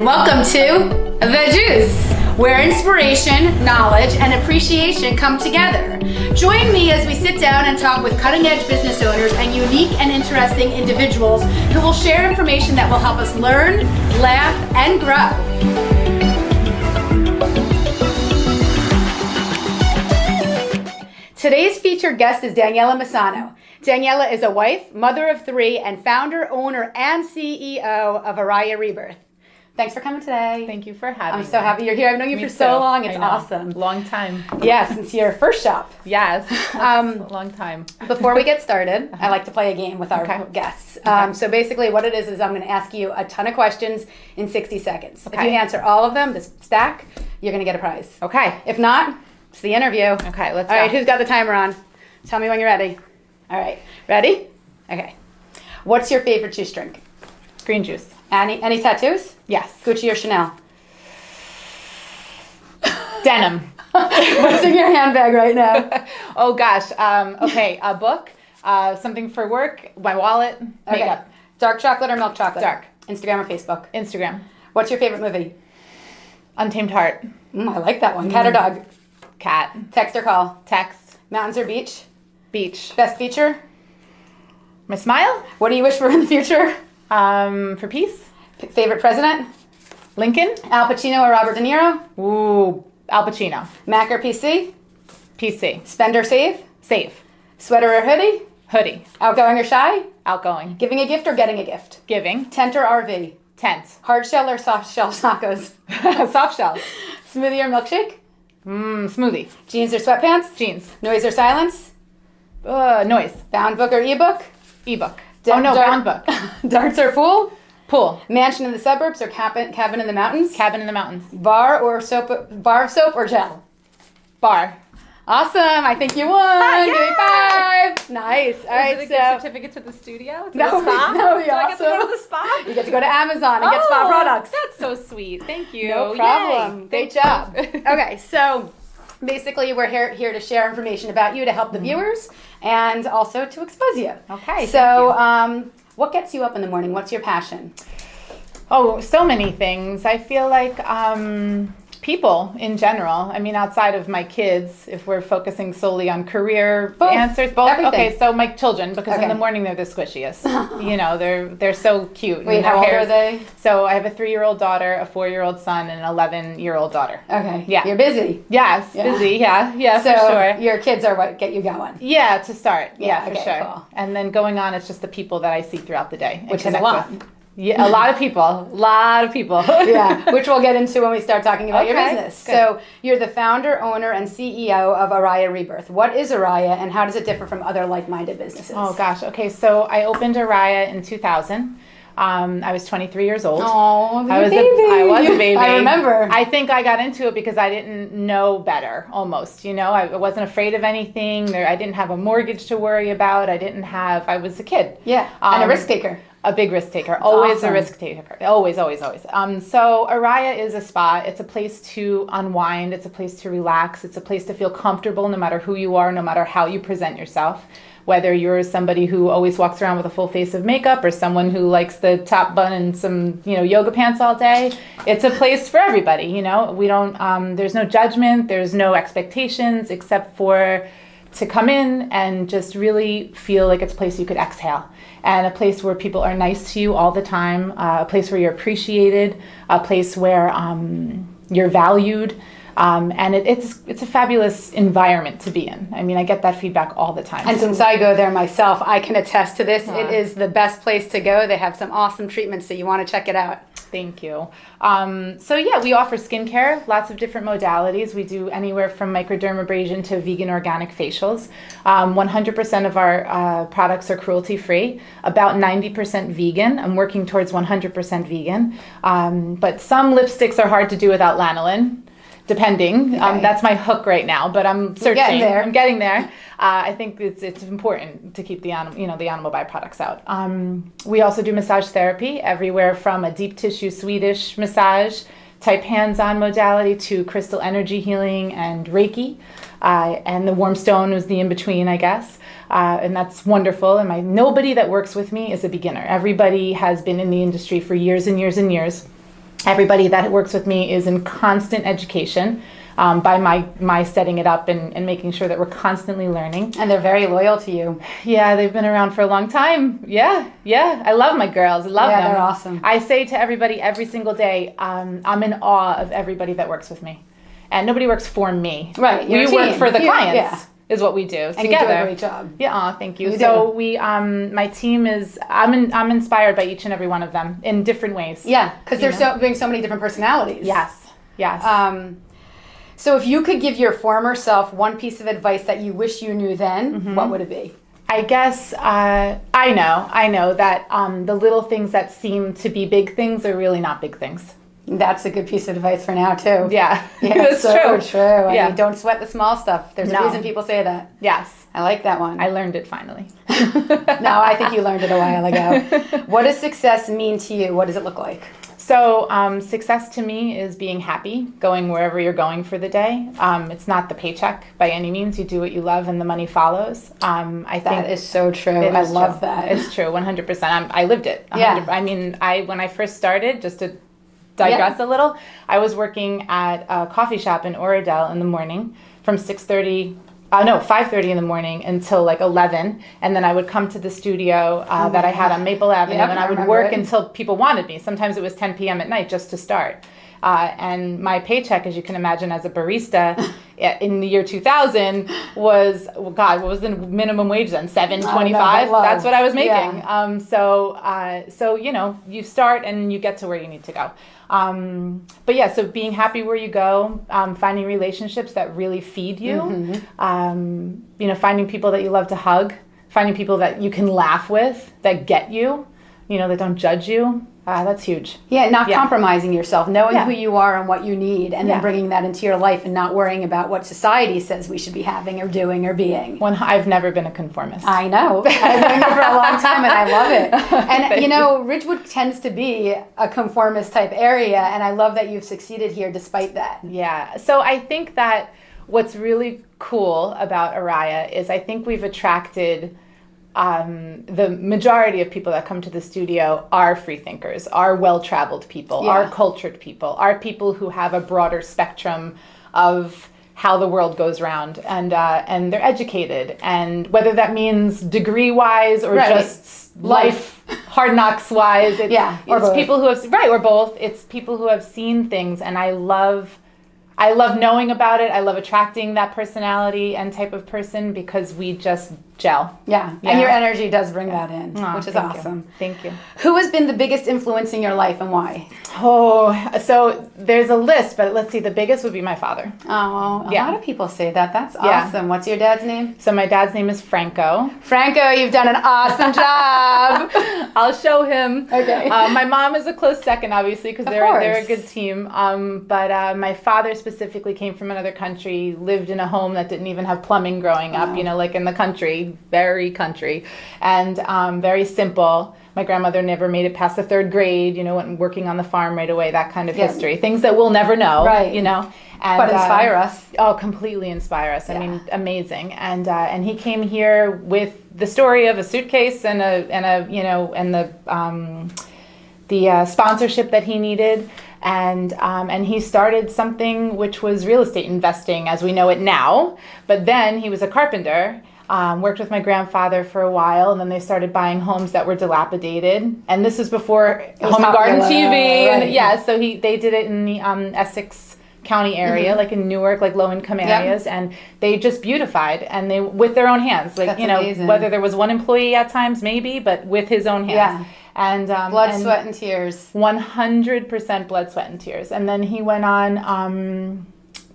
Welcome to The Juice, where inspiration, knowledge, and appreciation come together. Join me as we sit down and talk with cutting-edge business owners and unique and interesting individuals who will share information that will help us learn, laugh, and grow. Today's featured guest is Daniella Musano. Daniella is a wife, mother of three, and founder, owner, and CEO of Arya Rebirth. Thanks for coming today. Thank you for having me. I'm so happy you're here. I've known you for so long. It's awesome. Long time. Yeah, since your first shop. Yes. A long time. Before we get started, I like to play a game with our guests. So basically what it is I'm going to ask you a ton of questions in 60 seconds. If you answer all of them, this stack, you're going to get a prize. Okay. If not, it's the interview. Okay, let's go. All right, who's got the timer on? Tell me when you're ready. All right. Ready? Okay. What's your favorite juice drink? Green juice. Any tattoos? Yes. Gucci or Chanel? Denim. What's in your handbag right now? Oh gosh. Okay. A book. Something for work. My wallet. Makeup. Dark chocolate or milk chocolate? Dark. Instagram or Facebook? Instagram. What's your favorite movie? Untamed Heart. I like that one. Cat or dog? Cat. Text or call? Text. Mountains or beach? Beach. Best feature? My smile. What do you wish for in the future? For peace. Favorite president? Lincoln. Al Pacino or Robert De Niro? Ooh, Al Pacino. Mac or PC? PC. Spend or save? Save. Sweater or hoodie? Hoodie. Outgoing or shy? Outgoing. Giving a gift or getting a gift? Giving. Tent or RV? Tent. Hard shell or soft shell tacos? Soft shell. Smoothie or milkshake? Smoothie. Jeans or sweatpants? Jeans. Noise or silence? Noise. Bound book or ebook? Ebook. Bound book. Darts or pool? Pool. Mansion in the suburbs or cabin in the mountains? Cabin in the mountains. Bar of soap or gel? Bar. Awesome. I think you won. Give me 5. Nice. All right. Is it a gift certificate to the studio? To No, the spa? that would be Do I get to awesome. go to the spa? You get to go to Amazon and get spa products. That's so sweet. Thank you. No problem. Yay. Great job. Okay, so basically we're here to share information about you to help the viewers and also to expose you. Okay. So what gets you up in the morning? What's your passion? Oh, so many things. I feel like people in general. I mean, outside of my kids, if we're focusing solely on career answers, both. Everything. Okay, so my children, because in the morning they're the squishiest. You know, they're so cute. Wait, how old are they? So I have a 3-year-old daughter, a 4-year-old son, and an 11-year-old daughter. Okay. Yeah. You're busy. Yes, busy. Yeah, so for sure. Your kids are what get you going. Yeah, to start. Yeah, for okay, sure. Cool. And then going on, it's just the people that I see throughout the day. Which is a lot. Yeah, a lot of people. Yeah, which we'll get into when we start talking about your business. Good. So you're the founder, owner, and CEO of Araya Rebirth. What is Araya, and how does it differ from other like-minded businesses? Oh gosh. Okay, so I opened Araya in 2000. I was 23 years old. Oh, I was a baby. I remember. I think I got into it because I didn't know better, almost. You know, I wasn't afraid of anything. I didn't have a mortgage to worry about. I was a kid. Yeah, and a risk taker. A big risk taker. Always awesome. A risk taker. Always. So Araya is a spa. It's a place to unwind. It's a place to relax. It's a place to feel comfortable no matter who you are, no matter how you present yourself. Whether you're somebody who always walks around with a full face of makeup or someone who likes the top bun and some, yoga pants all day, it's a place for everybody. We don't, there's no judgment. There's no expectations except for to come in and just really feel like it's a place you could exhale, and a place where people are nice to you all the time, a place where you're appreciated, a place where you're valued, and it's a fabulous environment to be in. I mean, I get that feedback all the time. And since I go there myself, I can attest to this. It is the best place to go. They have some awesome treatments, so you want to check it out. Thank you. So yeah, we offer skincare, lots of different modalities. We do anywhere from microdermabrasion to vegan organic facials. 100% of our products are cruelty-free, about 90% vegan. I'm working towards 100% vegan. But some lipsticks are hard to do without lanolin. Depending. That's my hook right now, but I'm searching. I'm getting there. I think it's important to keep the animal byproducts out. We also do massage therapy, everywhere from a deep tissue Swedish massage type hands-on modality to crystal energy healing and Reiki. And the warm stone was the in-between, I guess. And that's wonderful. And nobody that works with me is a beginner. Everybody has been in the industry for years and years and years. Everybody that works with me is in constant education. By my setting it up and making sure that we're constantly learning. And they're very loyal to you. Yeah, they've been around for a long time. Yeah. I love my girls. I love them. Yeah, they're awesome. I say to everybody every single day, I'm in awe of everybody that works with me. And nobody works for me. Right. We work for the clients. Yeah. Is what we do and together. You do a great job. Yeah, thank you. You so do. we, my team is, I'm inspired by each and every one of them in different ways. Yeah, because they're doing so many different personalities. Yes. So if you could give your former self one piece of advice that you wish you knew then, what would it be? I guess I know that the little things that seem to be big things are really not big things. That's a good piece of advice for now too. Yeah, that's so true. Yeah. I mean, don't sweat the small stuff. There's a reason people say that. Yes. I like that one. I learned it finally. No, I think you learned it a while ago. What does success mean to you? What does it look like? So success to me is being happy, going wherever you're going for the day. It's not the paycheck by any means. You do what you love and the money follows. I think that is so true. I love that. It's true, 100%. I lived it. 100%. Yeah. I mean, when I first started, just to digress a little, I was working at a coffee shop in Oradell in the morning from 5:30 in the morning until like 11, and then I would come to the studio that I had on Maple Avenue, and I would work until people wanted me. Sometimes it was 10 p.m. at night just to start. And my paycheck, as you can imagine, as a barista in the year 2000 was, what was the minimum wage then? $7.25. That's what I was making. Yeah. So you start and you get to where you need to go. But yeah, so being happy where you go, finding relationships that really feed you, finding people that you love to hug, finding people that you can laugh with, that get you, that don't judge you. That's huge. Yeah, not compromising yourself, knowing who you are and what you need, and then Yeah. bringing that into your life and not worrying about what society says we should be having or doing or being. I've never been a conformist. I know. I've been here for a long time and I love it. And Ridgewood tends to be a conformist type area, and I love that you've succeeded here despite that. Yeah. So I think that what's really cool about Araya is I think we've attracted the majority of people that come to the studio are free thinkers, are well-traveled people, are cultured people, are people who have a broader spectrum of how the world goes round, and they're educated, and whether that means degree-wise or just life hard knocks-wise, it's people who have or both. It's people who have seen things, and I love knowing about it. I love attracting that personality and type of person because we just gel. Yeah. And your energy does bring that in, which is awesome. Thank you. Who has been the biggest influence in your life and why? Oh, so there's a list, but let's see. The biggest would be my father. Oh, a lot of people say that. That's awesome. What's your dad's name? So my dad's name is Franco. Franco, you've done an awesome job. I'll show him. Okay. My mom is a close second, obviously, because they're a good team. But my father specifically came from another country, lived in a home that didn't even have plumbing growing up, like in the country. Very country, and very simple. My grandmother never made it past the 3rd grade, went working on the farm right away, that kind of history. Things that we'll never know, right. But inspire us. Oh, completely inspire us. I mean, amazing. And he came here with the story of a suitcase and the sponsorship that he needed. And he started something which was real estate investing as we know it now. But then he was a carpenter. Worked with my grandfather for a while, and then they started buying homes that were dilapidated. And this is before Home and Garden TV. Right. And so they did it in the Essex County area, like in Newark, like low-income areas, and they just beautified, and they with their own hands, amazing. Whether there was one employee at times, maybe, but with his own hands. And blood, sweat, and tears. 100% blood, sweat, and tears. And then he went on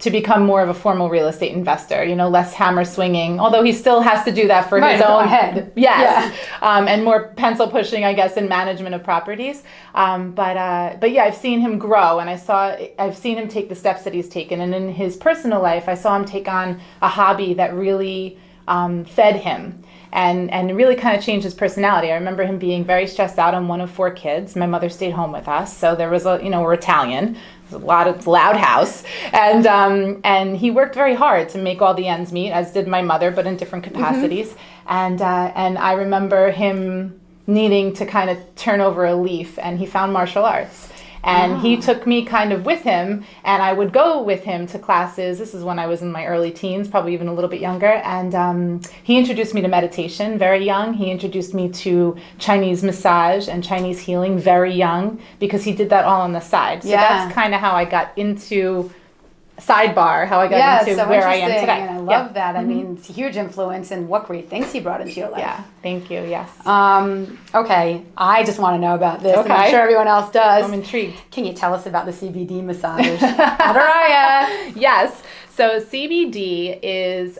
to become more of a formal real estate investor, less hammer swinging, although he still has to do that for his own head. Yes. Yeah. And more pencil pushing, I guess, in management of properties. But I've seen him grow, and I've seen him take the steps that he's taken. And in his personal life, I saw him take on a hobby that really fed him. And really kind of changed his personality. I remember him being very stressed out. I'm one of 4 kids. My mother stayed home with us, so there was we're Italian. There's a lot of loud house, and he worked very hard to make all the ends meet, as did my mother, but in different capacities. And I remember him needing to kind of turn over a leaf, and he found martial arts. And he took me kind of with him, and I would go with him to classes. This is when I was in my early teens, probably even a little bit younger. And he introduced me to meditation very young. He introduced me to Chinese massage and Chinese healing very young, because he did that all on the side. So that's kind of how I got into how I got into where I am today. And I love that. I mean, it's a huge influence, and what great things he brought into your life. Yeah, thank you. Yes. Okay, I just want to know about this. Okay. And I'm sure everyone else does. I'm intrigued. Can you tell us about the CBD massage at Araya? Yes. So CBD is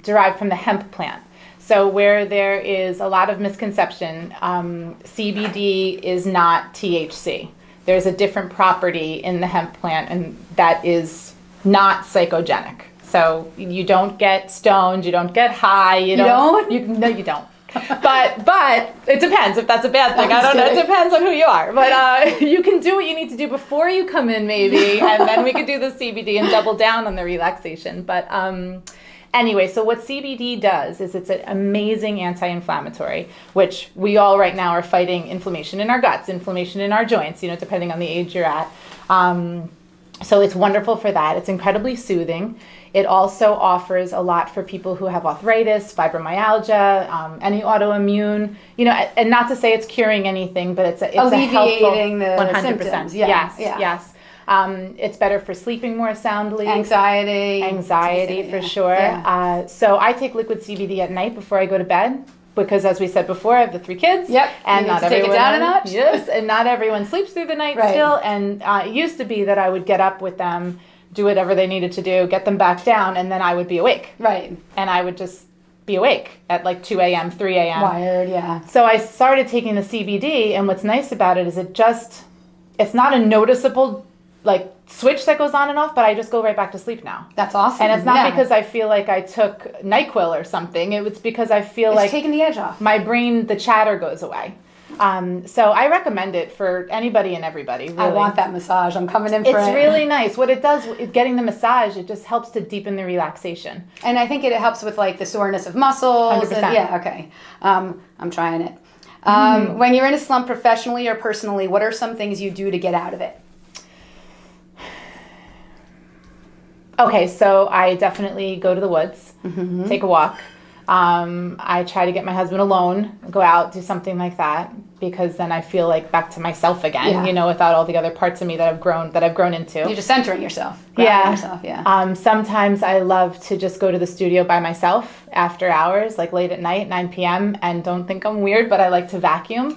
derived from the hemp plant. So where there is a lot of misconception, CBD is not THC. There's a different property in the hemp plant, and that is not psychogenic. So you don't get stoned, you don't get high, no, you don't. But it depends if that's a bad thing. I don't know. It depends on who you are. But you can do what you need to do before you come in, maybe, and then we could do the CBD and double down on the relaxation. But anyway, so what CBD does is it's an amazing anti-inflammatory, which we all right now are fighting inflammation in our guts, inflammation in our joints, depending on the age you're at. So it's wonderful for that. It's incredibly soothing. It also offers a lot for people who have arthritis, fibromyalgia, any autoimmune, and not to say it's curing anything, but it's alleviating the 100%. symptoms. Yes. It's better for sleeping more soundly. Anxiety for sure. Yeah. So I take liquid CBD at night before I go to bed, because as we said before, I have the 3 kids. Yep. And not everyone take it down a notch. Yes, and not everyone sleeps through the night still. And it used to be that I would get up with them, do whatever they needed to do, get them back down, and then I would be awake. Right. And I would just be awake at like 2 a.m., 3 a.m. Wired, yeah. So I started taking the CBD, and what's nice about it is it's not a noticeable switch that goes on and off, but I just go right back to sleep now. That's awesome. And it's not because I feel like I took NyQuil or something. It's because I feel like taking the edge off. My brain, the chatter goes away. So I recommend it for anybody and everybody. Really. I want that massage. I'm coming in for it. It's really nice. What it does, getting the massage, it just helps to deepen the relaxation. And I think it helps with the soreness of muscles. 100%. Yeah, okay. I'm trying it. When you're in a slump professionally or personally, what are some things you do to get out of it? Okay, so I definitely go to the woods, take a walk. I try to get my husband alone, go out, do something like that, because then I feel like back to myself again, without all the other parts of me that I've grown into. You're just centering yourself. Sometimes I love to just go to the studio by myself after hours, like late at night, 9 p.m., and don't think I'm weird, but I like to vacuum.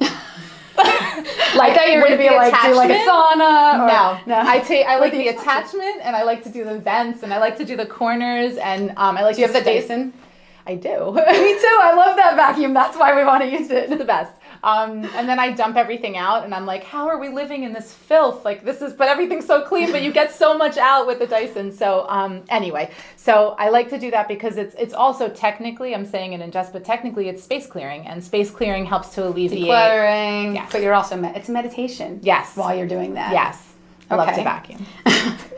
I thought you were going to be do a sauna. No. I like the attachment, and I like to do the vents, and I like to do the corners, and I like to. Do you have the Dyson? I do. Me too. I love that vacuum. That's why we want to use it. It's the best. And then I dump everything out, and I'm like, how are we living in this filth? But everything's so clean, but you get so much out with the Dyson. So anyway, so I like to do that because it's also technically, I'm saying it in jest, but technically it's space clearing, and space clearing helps to alleviate. Decluttering. Yes. But you're also, it's meditation. Yes. While you're doing that. Yes. I love to vacuum.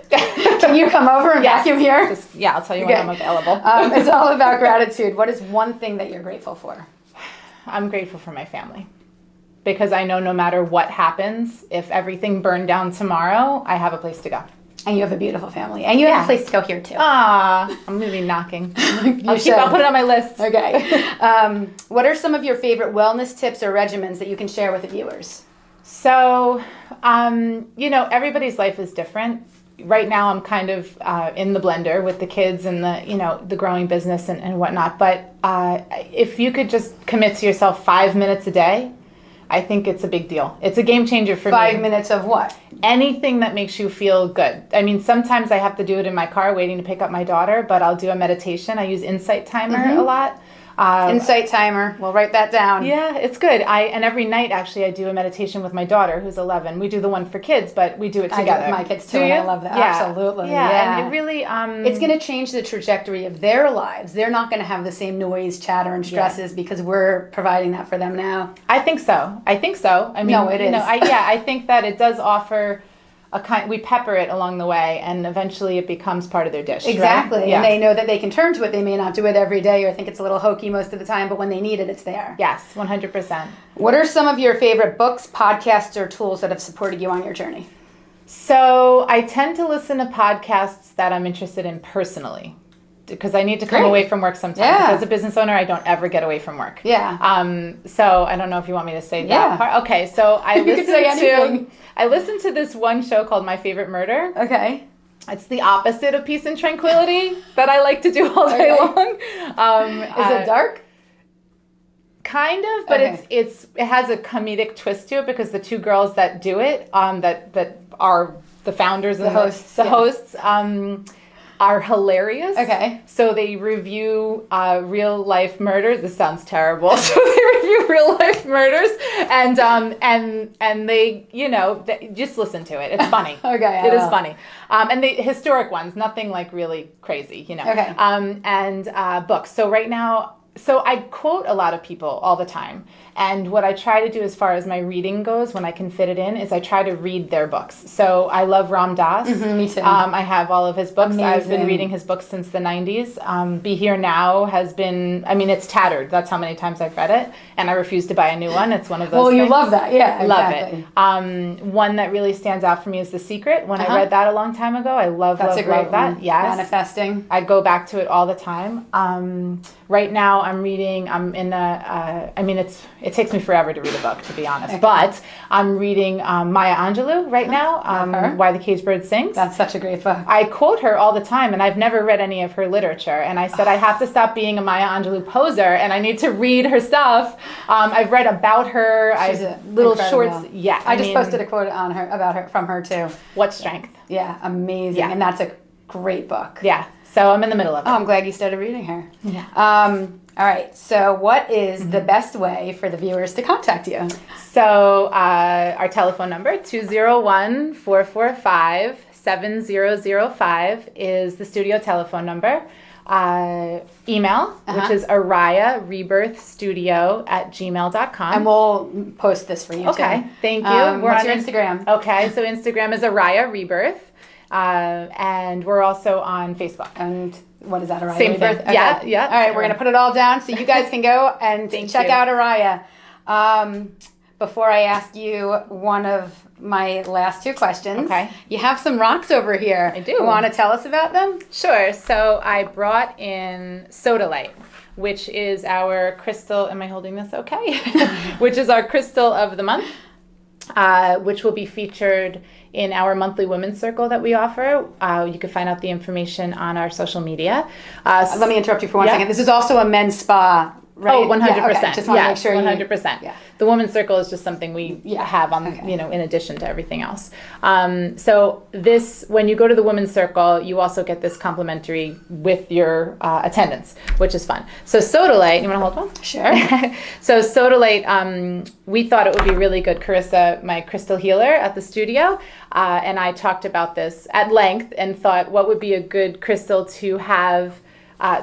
Can you come over and vacuum here? I'll tell you when I'm available. It's all about gratitude. What is one thing that you're grateful for? I'm grateful for my family, because I know no matter what happens, if everything burned down tomorrow, I have a place to go. And you have a beautiful family. And you have a place to go here, too. I'm going to be knocking. I'll put it on my list. Okay. What are some of your favorite wellness tips or regimens that you can share with the viewers? So, everybody's life is different. Right now, I'm kind of in the blender with the kids and the growing business and whatnot. But if you could just commit to yourself 5 minutes a day, I think it's a big deal. It's a game changer for me. 5 minutes of what? Anything that makes you feel good. I mean, sometimes I have to do it in my car waiting to pick up my daughter, but I'll do a meditation. I use Insight Timer a lot. Insight Timer. We'll write that down. Yeah, it's good. And every night, actually, I do a meditation with my daughter, who's 11. We do the one for kids, but we do it together. I do it with my kids, too, and I love that. Yeah. Absolutely. Yeah, and it really... it's going to change the trajectory of their lives. They're not going to have the same noise, chatter, and stresses because we're providing that for them now. I think so. I mean, no, it is. I think that it does offer we pepper it along the way, and eventually it becomes part of their dish. Exactly. Right? And they know that they can turn to it. They may not do it every day or think it's a little hokey most of the time, but when they need it, it's there. Yes, 100%. What are some of your favorite books, podcasts, or tools that have supported you on your journey? So I tend to listen to podcasts that I'm interested in personally, because I need to come away from work sometimes. Yeah. As a business owner, I don't ever get away from work. Yeah. So I don't know if you want me to say that part. Okay, so I listened to this one show called My Favorite Murder. Okay. It's the opposite of Peace and Tranquility that I like to do all day long. Is it dark? Kind of, but it has a comedic twist to it, because the two girls that do it, that are the founders and the hosts, are hilarious. Okay. So they review real life murders. This sounds terrible. So they review real life murders, and they, they just listen to it. It's funny. It is funny. And the historic ones, nothing like really crazy, Okay. And books. So right now, I quote a lot of people all the time. And what I try to do as far as my reading goes, when I can fit it in, is I try to read their books. So I love Ram Dass. Me too. I have all of his books. Amazing. I've been reading his books since the 90s. Be Here Now has been, it's tattered. That's how many times I've read it. And I refuse to buy a new one. It's one of those things. You love that. Yeah, exactly. Love it. One that really stands out for me is The Secret. When I read that a long time ago, I love that. Yes. Manifesting. I go back to it all the time. Right now I'm in it takes me forever to read a book, to be honest, but I'm reading Maya Angelou right now, Why the Caged Bird Sings. That's such a great book. I quote her all the time, and I've never read any of her literature, and I said I have to stop being a Maya Angelou poser, and I need to read her stuff. I've read about her. She's little shorts. Yeah, I just posted a quote about her from her too. What strength? Yeah, amazing. Yeah. And that's a great book. Yeah. So I'm in the middle of it. Oh, I'm glad you started reading her. Yeah. All right. So what is the best way for the viewers to contact you? So our telephone number, 201-445-7005, is the studio telephone number. Email, which is Araya Rebirth Studio @gmail.com. And we'll post this for you too. Okay. Thank you. What's your Instagram? Okay. So Instagram is Araya Rebirth. And we're also on Facebook. And what is that, Araya? Same thing. Okay. Yeah. All right, we're going to put it all down so you guys can go and check out Araya. Before I ask you one of my last two questions, you have some rocks over here. I do. You want to tell us about them? Sure. So I brought in Sodalite, which is our crystal. Am I holding this okay? Which is our crystal of the month. Which will be featured in our monthly women's circle that we offer. You can find out the information on our social media. Let me interrupt you for one second. This is also a men's spa, right? Oh, 100%. Yeah, okay. Just want to make sure 100%. Yeah. The women's circle is just something we have on, in addition to everything else. So when you go to the women's circle, you also get this complimentary with your attendance, which is fun. So Sodalite, you want to hold one? Sure. So Sodalite, we thought it would be really good. Carissa, my crystal healer at the studio, and I talked about this at length and thought what would be a good crystal to have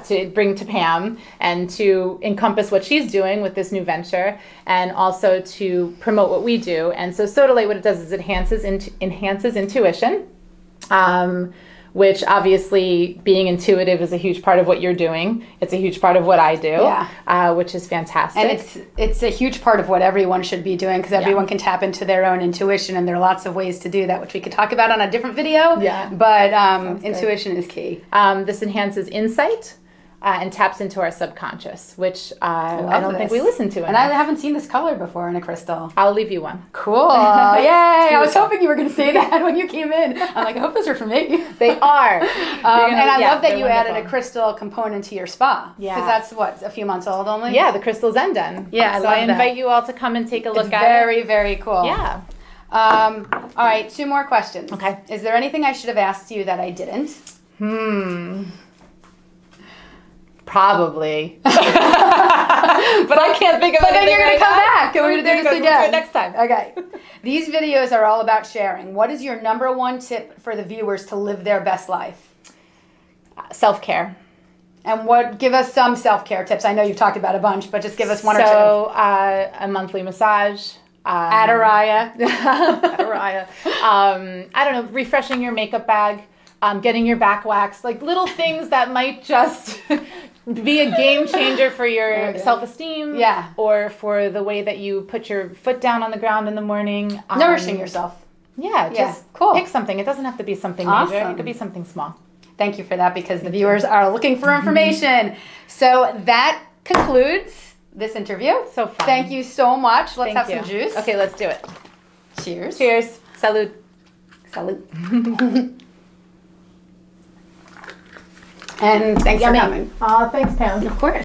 to bring to Pam and to encompass what she's doing with this new venture, and also to promote what we do. And so Sodalite, what it does is it enhances intuition, which obviously being intuitive is a huge part of what you're doing. It's a huge part of what I do, which is fantastic. And it's a huge part of what everyone should be doing, because everyone can tap into their own intuition, and there are lots of ways to do that, which we could talk about on a different video. Yeah. But intuition is key. This enhances insight. And taps into our subconscious, which I don't think we listen to enough. And I haven't seen this color before in a crystal. I'll leave you one. Cool. Yay. I was hoping you were going to say that when you came in. I'm like, I hope those are for me. They are. And I love that you added a crystal component to your spa. Yeah. Because that's, a few months old only? Yeah, the crystal Zen. Yeah, so I invite you all to come and take a look at it. Very, very cool. Yeah. All right, two more questions. Okay. Is there anything I should have asked you that I didn't? Probably. But I can't think of anything. But then you're going to come back, and we're going to do this again. We'll do it next time. Okay. These videos are all about sharing. What is your number one tip for the viewers to live their best life? Self-care. And give us some self-care tips. I know you've talked about a bunch, but just give us one or two. So, a monthly massage, At Araya. At Araya. I don't know, refreshing your makeup bag, getting your back waxed, like little things that might just be a game changer for your self-esteem, or for the way that you put your foot down on the ground in the morning. Nourishing yourself. Yeah, just cool. Pick something. It doesn't have to be something major. It could be something small. Thank you for that, because the viewers are looking for information. So that concludes this interview. So fun. Thank you so much. Let's have some juice. Okay, let's do it. Cheers. Cheers. Salud. Salud. And thanks for coming. Thanks, Pam. Of course.